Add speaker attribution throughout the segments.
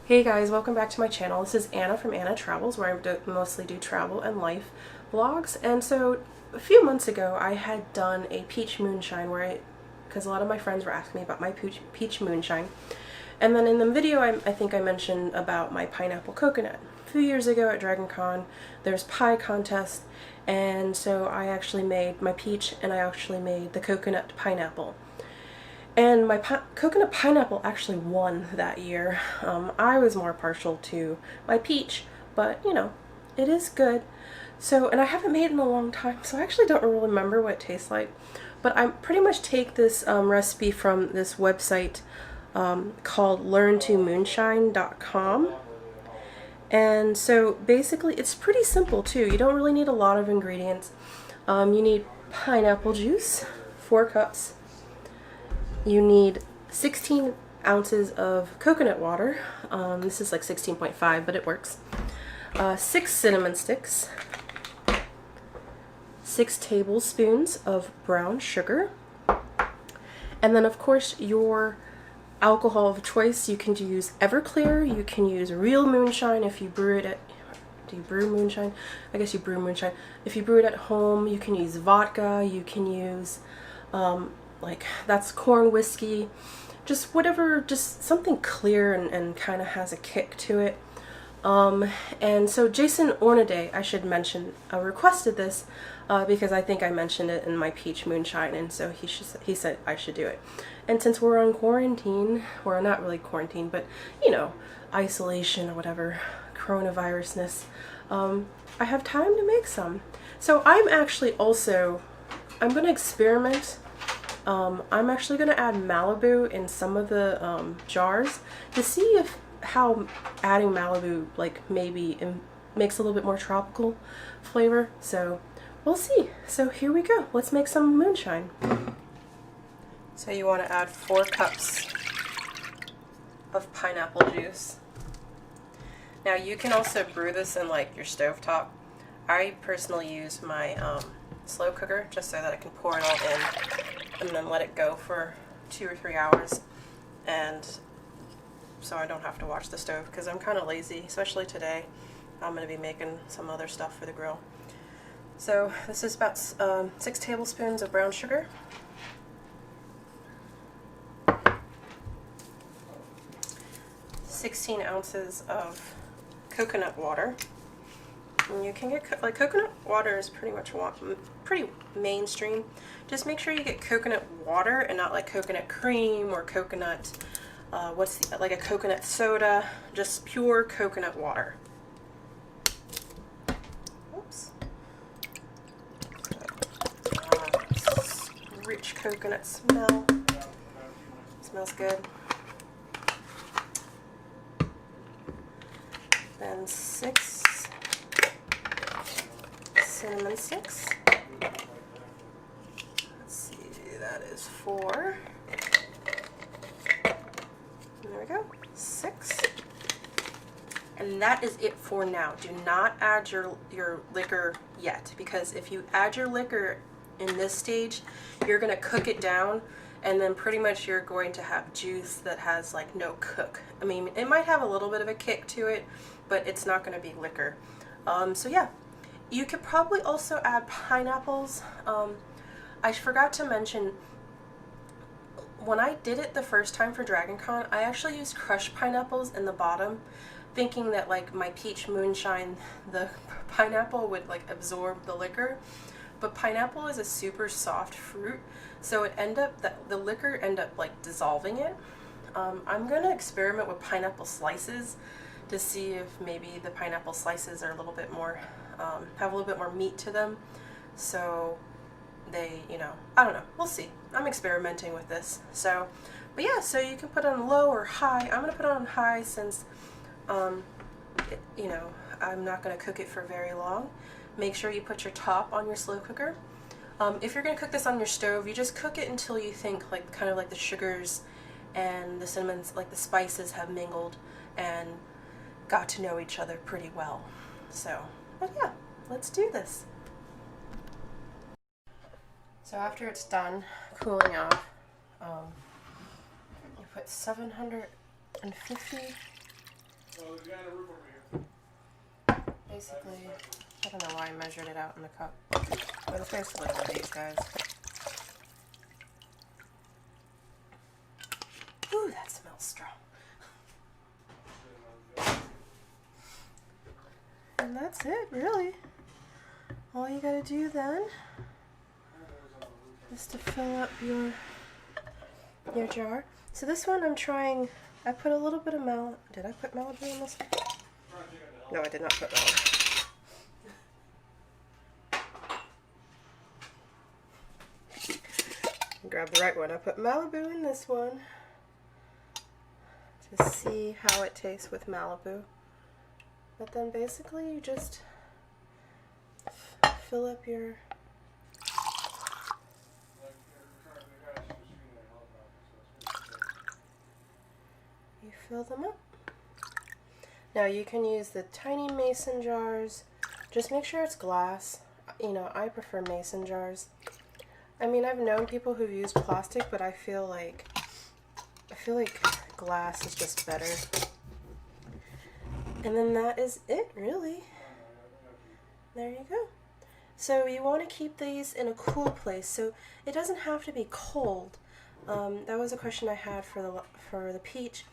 Speaker 1: Hey guys, welcome back to my channel. This is Anna from Anna Travels, where I mostly do travel and life vlogs. And so a few months ago I had done a peach moonshine because a lot of my friends were asking me about my peach moonshine. And then in the video I think I mentioned about my pineapple coconut. A few years ago at DragonCon there's pie contest, and so I actually made my peach and I actually made the coconut pineapple. And my coconut pineapple actually won that year. I was more partial to my peach, but you know, it is good. So, and I haven't made it in a long time, so I actually don't really remember what it tastes like. But I pretty much take this recipe from this website called learntomoonshine.com. And so basically it's pretty simple too. You don't really need a lot of ingredients. You need pineapple juice, 4 cups. You need 16 ounces of coconut water. This is like 16.5, but it works. 6 cinnamon sticks. 6 tablespoons of brown sugar. And then of course your alcohol of choice. You can use Everclear, you can use real moonshine if you brew it at... Do you brew moonshine? I guess you brew moonshine. If you brew it at home, you can use vodka, you can use... like that's corn whiskey, just whatever, just something clear and kind of has a kick to it. And so Jason Ornaday, I should mention, requested this because I think I mentioned it in my peach moonshine, and so he said I should do it. And since we're on quarantine, or not really quarantine, but you know, isolation or whatever, coronavirusness, I have time to make some. So I'm going to experiment. I'm actually going to add Malibu in some of the jars to see how adding Malibu maybe makes a little bit more tropical flavor. So we'll see. So here we go. Let's make some moonshine. So you want to add 4 cups of pineapple juice. Now you can also brew this in like your stovetop. I personally use my slow cooker just so that I can pour it all in and then let it go for 2 or 3 hours, and so I don't have to watch the stove because I'm kind of lazy, especially today. I'm going to be making some other stuff for the grill. So this is about 6 tablespoons of brown sugar, 16 ounces of coconut water. And you can get coconut water is pretty mainstream. Just make sure you get coconut water and not like coconut cream or coconut like a coconut soda. Just pure coconut water. Oops. Rich coconut smell. Smells good. Then 6 cinnamon sticks. Let's see, that is 4. There we go, 6. And that is it for now. Do not add your liquor yet, because if you add your liquor in this stage, you're going to cook it down, and then pretty much you're going to have juice that has like no cook. I mean, it might have a little bit of a kick to it, but it's not going to be liquor. So yeah. You could probably also add pineapples. I forgot to mention, when I did it the first time for DragonCon, I actually used crushed pineapples in the bottom, thinking that like my peach moonshine, the pineapple would like absorb the liquor. But pineapple is a super soft fruit, so the liquor ended up like dissolving it. I'm gonna experiment with pineapple slices to see if maybe the pineapple slices are a little bit more have a little bit more meat to them, so they, you know, I don't know, we'll see. I'm experimenting with this. So, but yeah, so you can put it on low or high. I'm gonna put it on high since you know, I'm not gonna cook it for very long. Make sure you put your top on your slow cooker. If you're gonna cook this on your stove, you just cook it until you think like kind of like the sugars and the cinnamons, like the spices, have mingled and got to know each other pretty well. So, but yeah, let's do this. So after it's done cooling off, you put 750 Basically, I don't know why I measured it out in the cup, but it's basically one of these guys. Ooh, that smells strong. And that's it, really. All you gotta do then is to fill up your jar. So this one I'm trying, I put a little bit of did I put Malibu in this one? No, I did not put Malibu. Grab the right one. I put Malibu in this one to see how it tastes with Malibu. But then basically you just fill up your... You fill them up. Now you can use the tiny mason jars. Just make sure it's glass. You know, I prefer mason jars. I mean, I've known people who've used plastic, but I feel like glass is just better. And then that is it, really. There you go. So you want to keep these in a cool place, so it doesn't have to be cold. That was a question I had for the peach.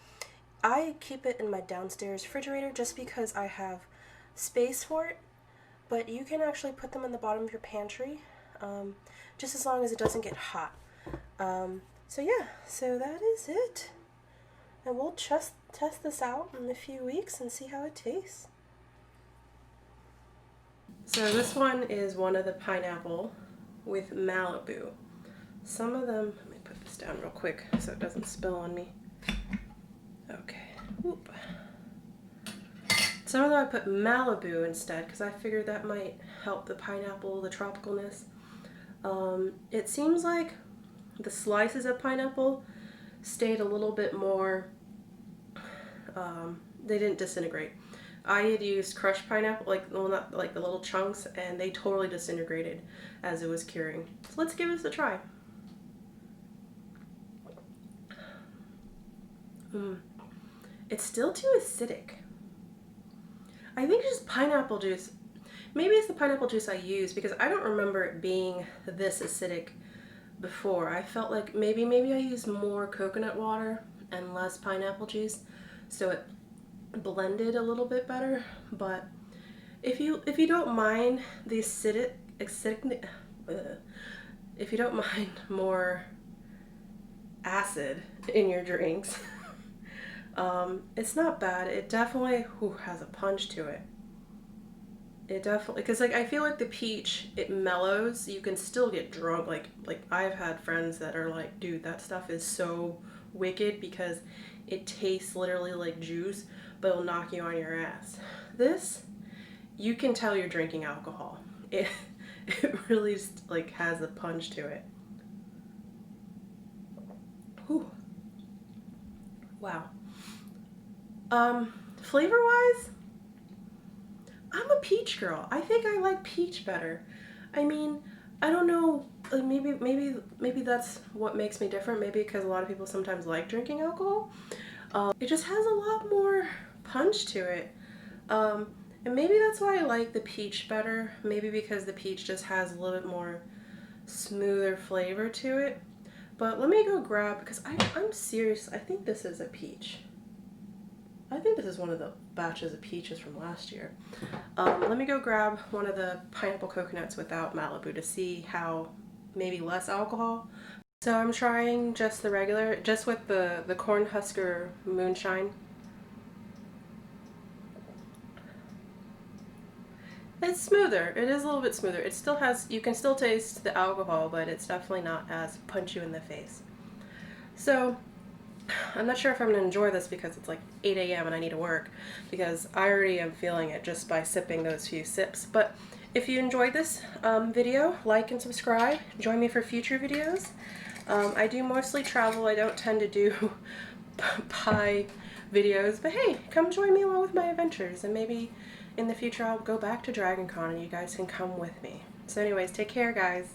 Speaker 1: I keep it in my downstairs refrigerator just because I have space for it, but you can actually put them in the bottom of your pantry, just as long as it doesn't get hot. So yeah, so that is it. And we'll just test this out in a few weeks and see how it tastes. So this one is one of the pineapple with Malibu. Some of them, let me put this down real quick so it doesn't spill on me. Okay, whoop. Some of them I put Malibu instead because I figured that might help the pineapple, the tropicalness. It seems like the slices of pineapple stayed a little bit more, they didn't disintegrate. I had used crushed pineapple, well, not like the little chunks, and they totally disintegrated as it was curing. So let's give this a try. It's still too acidic. I think it's just pineapple juice. Maybe it's the pineapple juice I use because I don't remember it being this acidic before. I felt like maybe I used more coconut water and less pineapple juice, so it blended a little bit better. But if you don't mind the acidic, if you don't mind more acid in your drinks, it's not bad. It definitely has a punch to it. It definitely, because I feel like the peach, it mellows. You can still get drunk. Like I've had friends that are like, dude, that stuff is so wicked because it tastes literally like juice, but it'll knock you on your ass. This, you can tell you're drinking alcohol. It really just has a punch to it. Whew. Wow. Flavor-wise, I'm a peach girl. I think I like peach better. I mean, I don't know, maybe that's what makes me different. Maybe because a lot of people sometimes like drinking alcohol. It just has a lot more punch to it. And maybe that's why I like the peach better. Maybe because the peach just has a little bit more smoother flavor to it. But let me go grab, because I'm serious, I think this is a peach. I think this is one of the batches of peaches from last year. Let me go grab one of the pineapple coconuts without Malibu to see how maybe less alcohol. So I'm trying just the regular, just with the Cornhusker moonshine. It's smoother. It is a little bit smoother. It still has, you can still taste the alcohol, but it's definitely not as punch you in the face. So I'm not sure if I'm going to enjoy this because it's like 8 a.m. and I need to work, because I already am feeling it just by sipping those few sips. But if you enjoyed this video, like and subscribe. Join me for future videos. I do mostly travel. I don't tend to do pie videos, but hey, come join me along with my adventures, and maybe in the future I'll go back to DragonCon and you guys can come with me. So anyways, take care, guys.